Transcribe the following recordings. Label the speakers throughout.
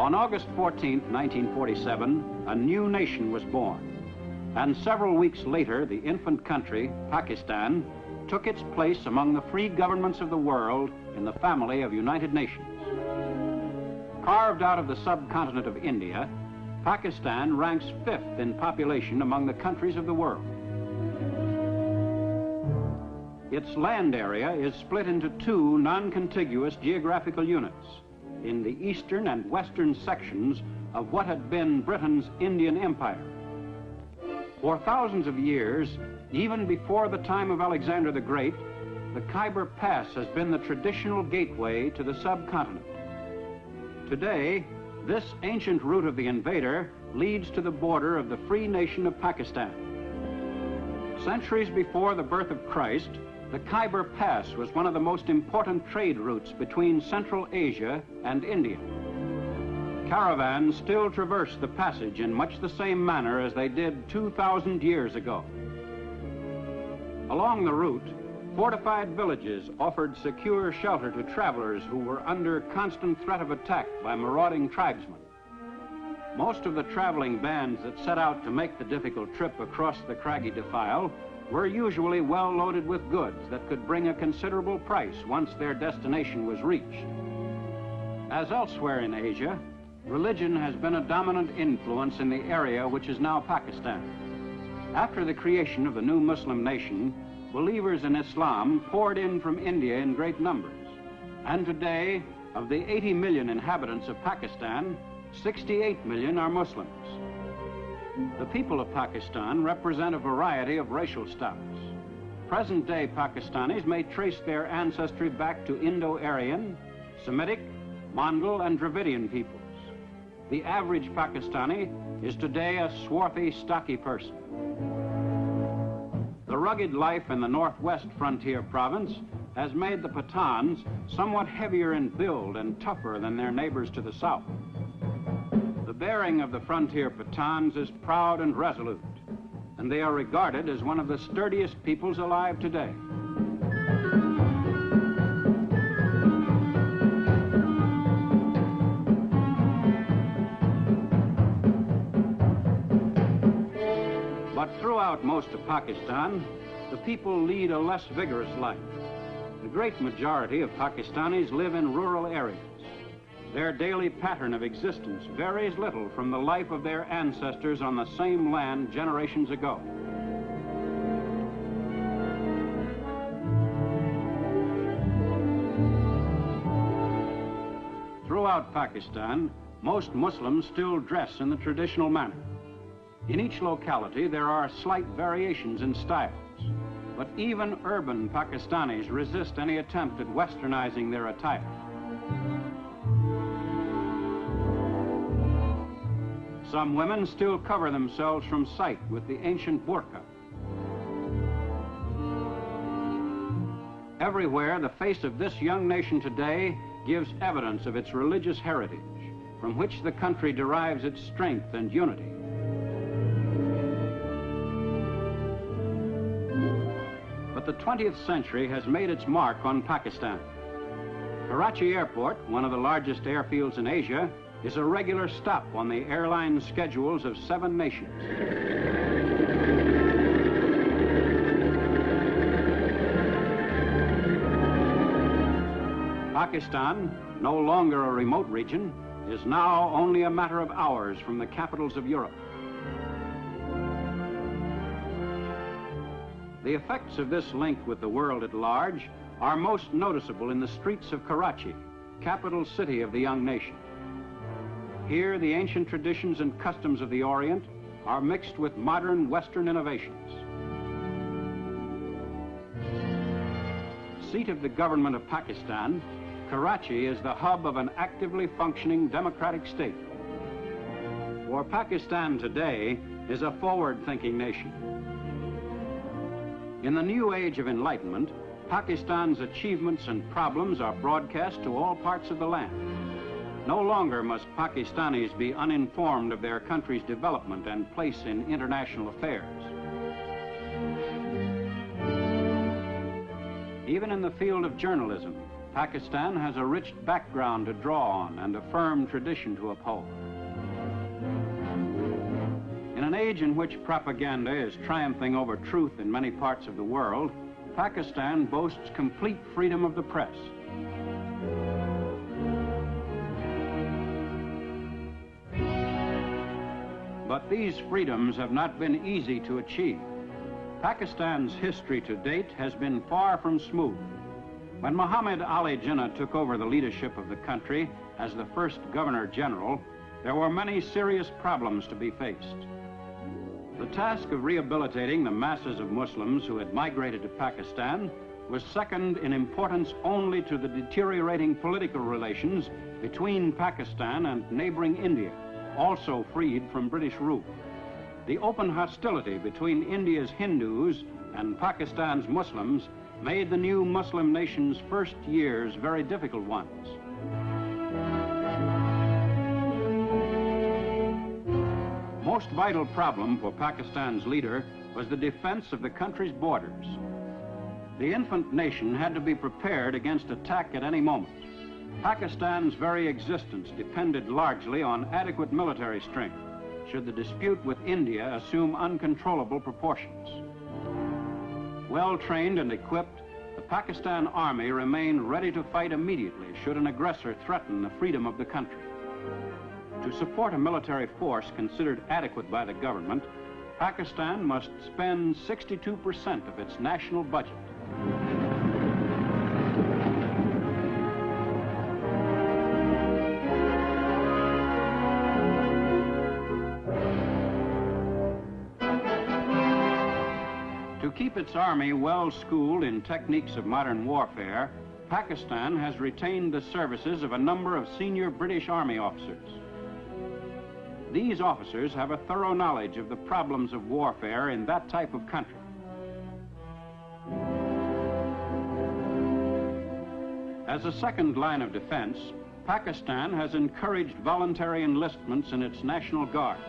Speaker 1: On August 14, 1947, a new nation was born. And several weeks later, the infant country, Pakistan, took its place among the free governments of the world in the family of United Nations. Carved out of the subcontinent of India, Pakistan ranks 5th in population among the countries of the world. Its land area is split into 2 non-contiguous geographical units in the eastern and western sections of what had been Britain's Indian Empire. For thousands of years, even before the time of Alexander the Great, the Khyber Pass has been the traditional gateway to the subcontinent. Today, this ancient route of the invader leads to the border of the free nation of Pakistan. Centuries before the birth of Christ, the Khyber Pass was one of the most important trade routes between Central Asia and India. Caravans still traverse the passage in much the same manner as they did 2,000 years ago. Along the route, fortified villages offered secure shelter to travelers who were under constant threat of attack by marauding tribesmen. Most of the traveling bands that set out to make the difficult trip across the craggy defile were usually well loaded with goods that could bring a considerable price once their destination was reached. As elsewhere in Asia, religion has been a dominant influence in the area which is now Pakistan. After the creation of the new Muslim nation, believers in Islam poured in from India in great numbers. And today, of the 80 million inhabitants of Pakistan, 68 million are Muslims. The people of Pakistan represent a variety of racial stocks. Present-day Pakistanis may trace their ancestry back to Indo-Aryan, Semitic, Mongol, and Dravidian peoples. The average Pakistani is today a swarthy, stocky person. The rugged life in the northwest frontier province has made the Pathans somewhat heavier in build and tougher than their neighbors to the south. The bearing of the frontier Pathans is proud and resolute, and they are regarded as one of the sturdiest peoples alive today. But throughout most of Pakistan, the people lead a less vigorous life. The great majority of Pakistanis live in rural areas. Their daily pattern of existence varies little from the life of their ancestors on the same land generations ago. Throughout Pakistan, most Muslims still dress in the traditional manner. In each locality, there are slight variations in styles, but even urban Pakistanis resist any attempt at westernizing their attire. Some women still cover themselves from sight with the ancient burqa. Everywhere, the face of this young nation today gives evidence of its religious heritage, from which the country derives its strength and unity. But the 20th century has made its mark on Pakistan. Karachi Airport, one of the largest airfields in Asia, is a regular stop on the airline schedules of 7 nations. Pakistan, no longer a remote region, is now only a matter of hours from the capitals of Europe. The effects of this link with the world at large are most noticeable in the streets of Karachi, capital city of the young nation. Here, the ancient traditions and customs of the Orient are mixed with modern Western innovations. Seat of the government of Pakistan, Karachi is the hub of an actively functioning democratic state. For Pakistan today is a forward-thinking nation. In the new age of enlightenment, Pakistan's achievements and problems are broadcast to all parts of the land. No longer must Pakistanis be uninformed of their country's development and place in international affairs. Even in the field of journalism, Pakistan has a rich background to draw on and a firm tradition to uphold. In an age in which propaganda is triumphing over truth in many parts of the world, Pakistan boasts complete freedom of the press. But these freedoms have not been easy to achieve. Pakistan's history to date has been far from smooth. When Muhammad Ali Jinnah took over the leadership of the country as the first Governor General, there were many serious problems to be faced. The task of rehabilitating the masses of Muslims who had migrated to Pakistan was second in importance only to the deteriorating political relations between Pakistan and neighboring India, also freed from British rule. The open hostility between India's Hindus and Pakistan's Muslims made the new Muslim nation's first years very difficult ones. Most vital problem for Pakistan's leader was the defense of the country's borders. The infant nation had to be prepared against attack at any moment. Pakistan's very existence depended largely on adequate military strength, should the dispute with India assume uncontrollable proportions. Well trained and equipped, the Pakistan Army remained ready to fight immediately should an aggressor threaten the freedom of the country. To support a military force considered adequate by the government, Pakistan must spend 62% of its national budget. To keep its army well schooled in techniques of modern warfare, Pakistan has retained the services of a number of senior British Army officers. These officers have a thorough knowledge of the problems of warfare in that type of country. As a second line of defense, Pakistan has encouraged voluntary enlistments in its National Guard,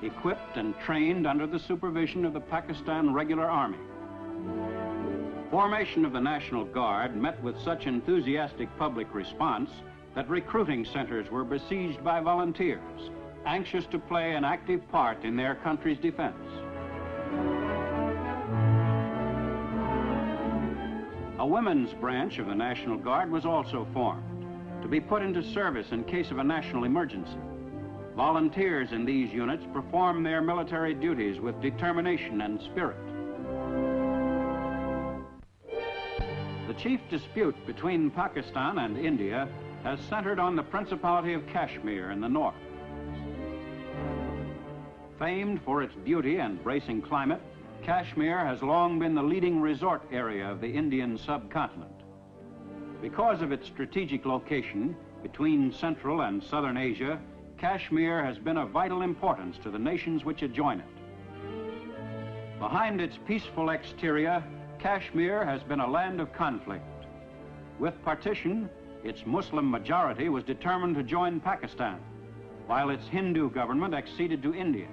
Speaker 1: equipped and trained under the supervision of the Pakistan Regular Army. Formation of the National Guard met with such enthusiastic public response that recruiting centers were besieged by volunteers, anxious to play an active part in their country's defense. A women's branch of the National Guard was also formed, to be put into service in case of a national emergency. Volunteers in these units perform their military duties with determination and spirit. The chief dispute between Pakistan and India has centered on the Principality of Kashmir in the north. Famed for its beauty and bracing climate, Kashmir has long been the leading resort area of the Indian subcontinent. Because of its strategic location between Central and Southern Asia, Kashmir has been of vital importance to the nations which adjoin it. Behind its peaceful exterior, Kashmir has been a land of conflict. With partition, its Muslim majority was determined to join Pakistan, while its Hindu government acceded to India.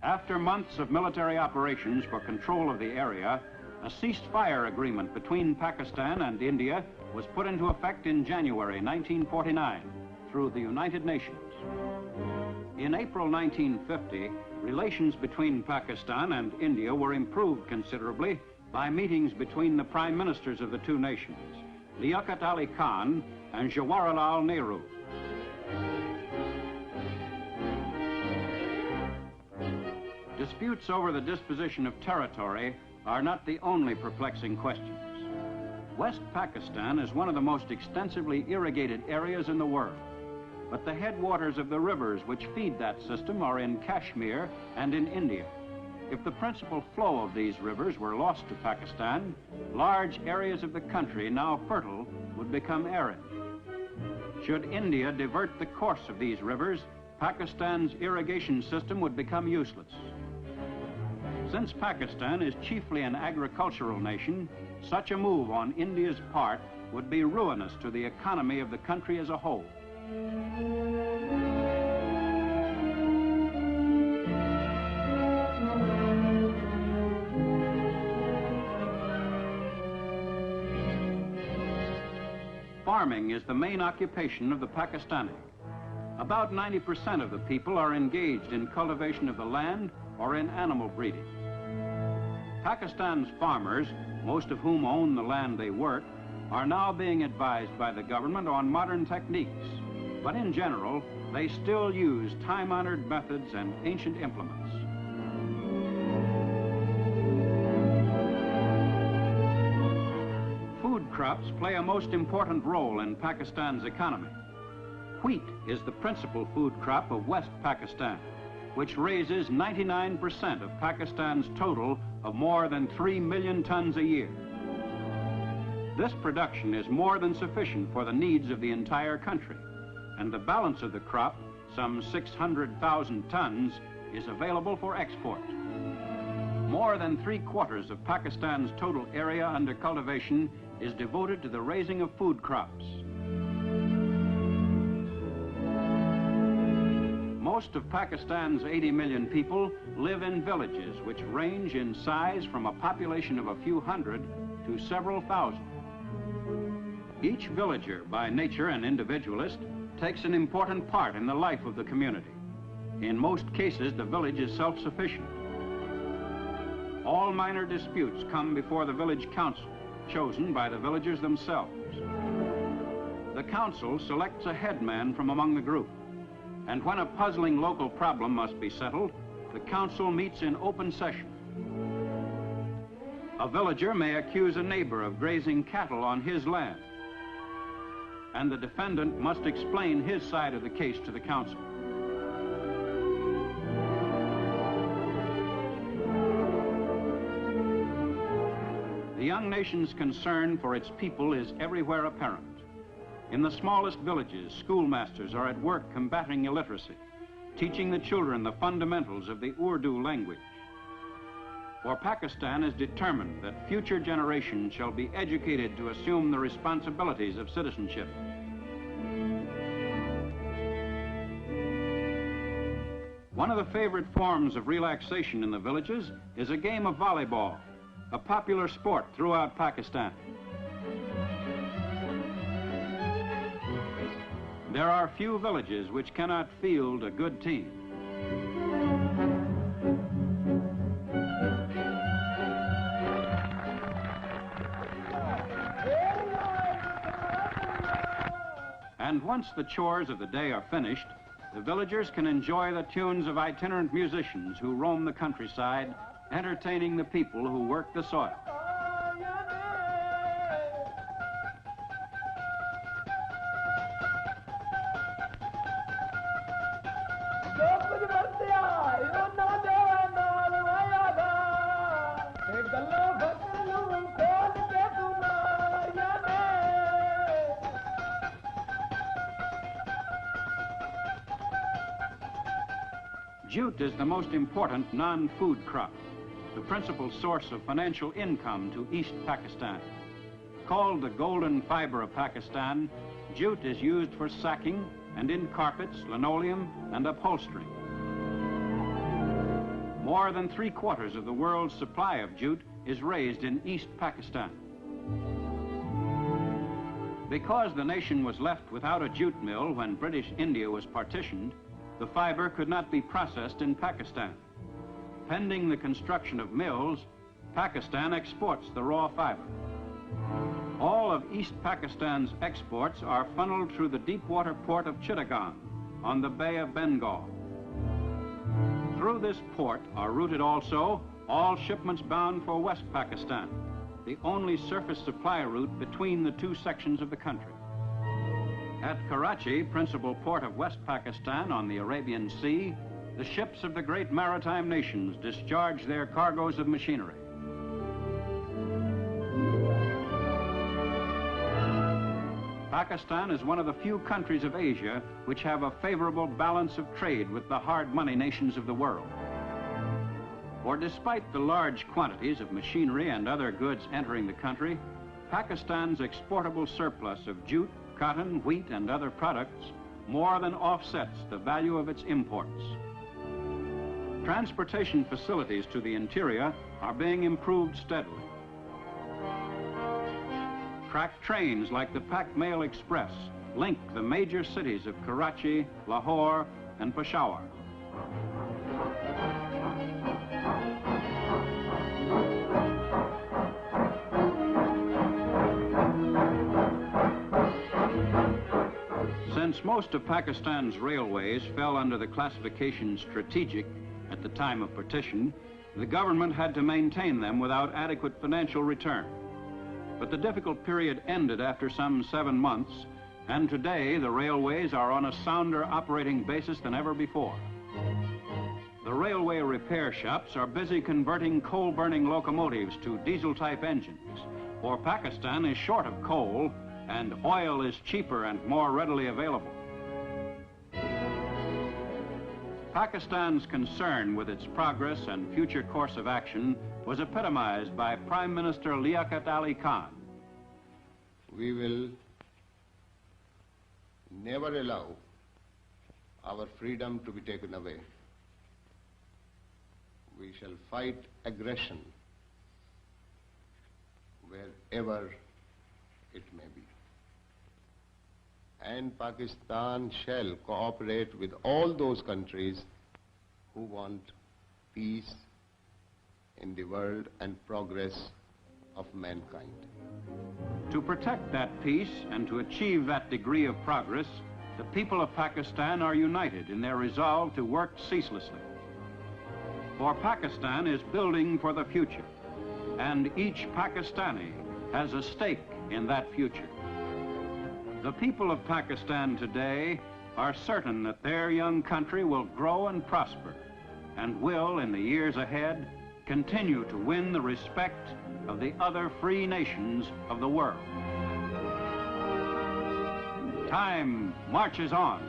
Speaker 1: After months of military operations for control of the area, a ceasefire agreement between Pakistan and India was put into effect in January 1949 through the United Nations. In April 1950, relations between Pakistan and India were improved considerably by meetings between the prime ministers of the two nations, Liaquat Ali Khan and Jawaharlal Nehru. Disputes over the disposition of territory are not the only perplexing questions. West Pakistan is one of the most extensively irrigated areas in the world, but the headwaters of the rivers which feed that system are in Kashmir and in India. If the principal flow of these rivers were lost to Pakistan, large areas of the country now fertile would become arid. Should India divert the course of these rivers, Pakistan's irrigation system would become useless. Since Pakistan is chiefly an agricultural nation, such a move on India's part would be ruinous to the economy of the country as a whole. Farming is the main occupation of the Pakistani. About 90% of the people are engaged in cultivation of the land or in animal breeding. Pakistan's farmers, most of whom own the land they work, are now being advised by the government on modern techniques. But in general, they still use time-honored methods and ancient implements. Food crops play a most important role in Pakistan's economy. Wheat is the principal food crop of West Pakistan, which raises 99% of Pakistan's total of more than 3 million tons a year. This production is more than sufficient for the needs of the entire country, and the balance of the crop, some 600,000 tons, is available for export. More than 3/4 of Pakistan's total area under cultivation is devoted to the raising of food crops. Most of Pakistan's 80 million people live in villages which range in size from a population of a few hundred to several thousand. Each villager, by nature an individualist, takes an important part in the life of the community. In most cases, the village is self-sufficient. All minor disputes come before the village council, chosen by the villagers themselves. The council selects a headman from among the group, and when a puzzling local problem must be settled, the council meets in open session. A villager may accuse a neighbor of grazing cattle on his land, and the defendant must explain his side of the case to the council. The young nation's concern for its people is everywhere apparent. In the smallest villages, schoolmasters are at work combating illiteracy, teaching the children the fundamentals of the Urdu language. For Pakistan is determined that future generations shall be educated to assume the responsibilities of citizenship. One of the favorite forms of relaxation in the villages is a game of volleyball, a popular sport throughout Pakistan. There are few villages which cannot field a good team. And once the chores of the day are finished, the villagers can enjoy the tunes of itinerant musicians who roam the countryside, entertaining the people who work the soil. Jute is the most important non-food crop, the principal source of financial income to East Pakistan. Called the golden fiber of Pakistan, jute is used for sacking and in carpets, linoleum, and upholstery. More than 3/4 of the world's supply of jute is raised in East Pakistan. Because the nation was left without a jute mill when British India was partitioned, the fiber could not be processed in Pakistan. Pending the construction of mills, Pakistan exports the raw fiber. All of East Pakistan's exports are funneled through the deep-water port of Chittagong on the Bay of Bengal. Through this port are routed also all shipments bound for West Pakistan, the only surface supply route between the two sections of the country. At Karachi, principal port of West Pakistan on the Arabian Sea, the ships of the great maritime nations discharge their cargoes of machinery. Pakistan is one of the few countries of Asia which have a favorable balance of trade with the hard money nations of the world. For despite the large quantities of machinery and other goods entering the country, Pakistan's exportable surplus of jute, cotton, wheat, and other products more than offsets the value of its imports. Transportation facilities to the interior are being improved steadily. Track trains like the Pak Mail Express link the major cities of Karachi, Lahore, and Peshawar. Since most of Pakistan's railways fell under the classification strategic at the time of partition, the government had to maintain them without adequate financial return. But the difficult period ended after some 7 months, and today the railways are on a sounder operating basis than ever before. The railway repair shops are busy converting coal-burning locomotives to diesel-type engines, for Pakistan is short of coal and oil is cheaper and more readily available. Pakistan's concern with its progress and future course of action was epitomized by Prime Minister Liaquat Ali Khan.
Speaker 2: We will never allow our freedom to be taken away. We shall fight aggression wherever it may be. And Pakistan shall cooperate with all those countries who want peace in the world and progress of mankind.
Speaker 1: To protect that peace and to achieve that degree of progress, the people of Pakistan are united in their resolve to work ceaselessly. For Pakistan is building for the future, and each Pakistani has a stake in that future. The people of Pakistan today are certain that their young country will grow and prosper, and will, in the years ahead, continue to win the respect of the other free nations of the world. Time marches on.